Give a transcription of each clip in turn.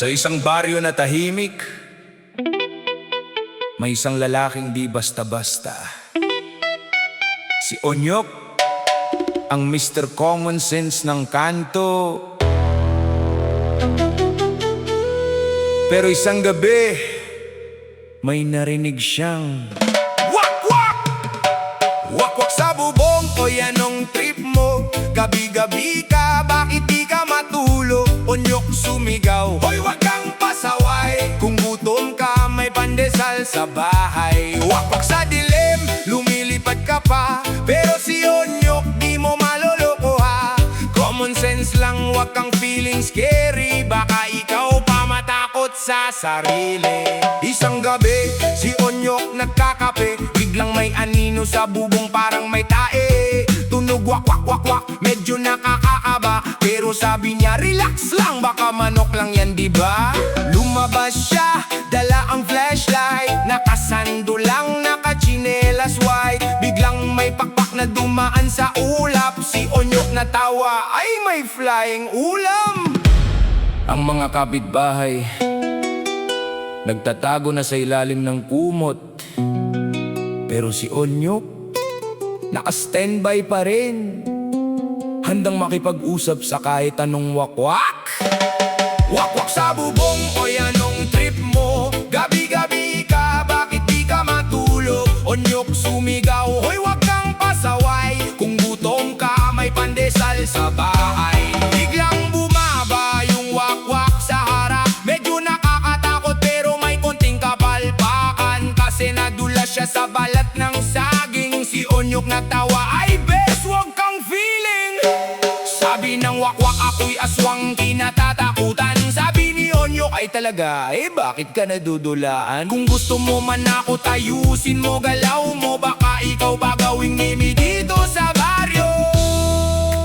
Sa isang baryo na tahimik, may isang lalaking di basta-basta. Si Onyok, ang Mr. Common Sense ng kanto. Pero isang gabi, may narinig siyang wak-wak! Wak-wak sa bubong, o yanong trip mo? Gabi-gabi ka, bakit di ka matulog? Onyok sumigaw, hoy wag kang pasaway. Kung gutom ka, may pandesal sa bahay. Wak-wak sa dilim, lumilipad ka pa. Pero si Onyok, di mo maloloko ha. Common sense lang, wag kang feeling scary. Baka ikaw pa matakot sa sarili. Isang gabi, si Onyok nagkakape. Biglang may anino sa bubong, parang may tae. Tunog wak wak wak wak, medyo nakakaaba. Pero sabi niya, relax lang, baka manok lang yan, diba? Lumabas siya, dala ang flashlight. Nakasando lang, nakachinelas white. Biglang may pakpak na dumaan sa ulap. Si Onyok natawa, ay may flying ulam. Ang mga kapitbahay nagtatago na sa ilalim ng kumot. Pero si Onyok naka-standby pa rin, handang makipag-usap sa kahit anong wakwak. Wakwak sa bubong, o yanong trip mo? Gabi-gabi ka, bakit di ka matulog? Onyok sumigaw, hoy wag kang pasaway. Kung gutom ka, may pandesal sa bahay. Biglang bumaba yung wakwak sa harap. Medyo nakakatakot pero may konting kapalpakan. Kasi nadulas siya sa balat ng saging. Si Onyok natawa, ay bes, wag kang feeling. Sabi ng wakwak, ako'y aswang kinatatakutan. Sabi ni Onyok, ay talaga, bakit ka nadudulaan? Kung gusto mo man ako, tayusin mo, galaw mo. Baka ikaw pa gawing mimi dito sa baryo.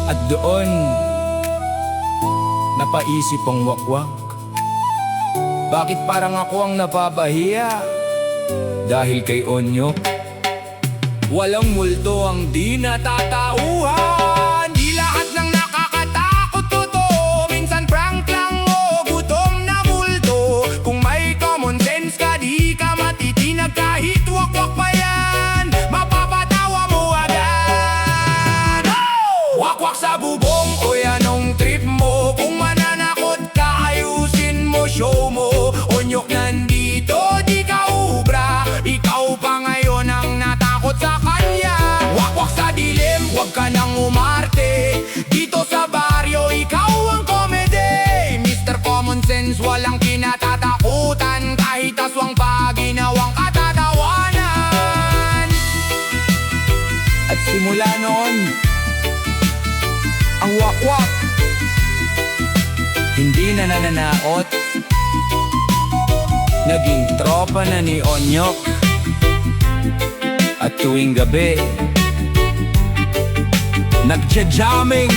At doon napaisip ang wakwak, bakit parang ako ang napapahiya? Dahil kay Onyok, walang multo ang di natatauhan. Di lahat ng nakakatakot totoo. Minsan prank lang o gutom na multo. Kung may common sense ka, di ka matitinag. Kahit wakwak pa yan, mapapatawa mo agad. Wakwak sa bubong, o yanong trip mo? Kung mananakot ka, ayusin mo, show mo. Onyok nandito, di ka ubra. Ikaw pa ngayon ang natakot sa kanya. Wakwak sa dilim, wag ka nang umarte. Dito sa baryo, ikaw ang komede. Mr. Common Sense, walang kinatatakutan. Kahit aswang pa, ginawang katatawanan. At simula noon, ang wakwak hindi na nananaot. Naging tropa na ni Onyok. At tuwing gabi, nagja-jamming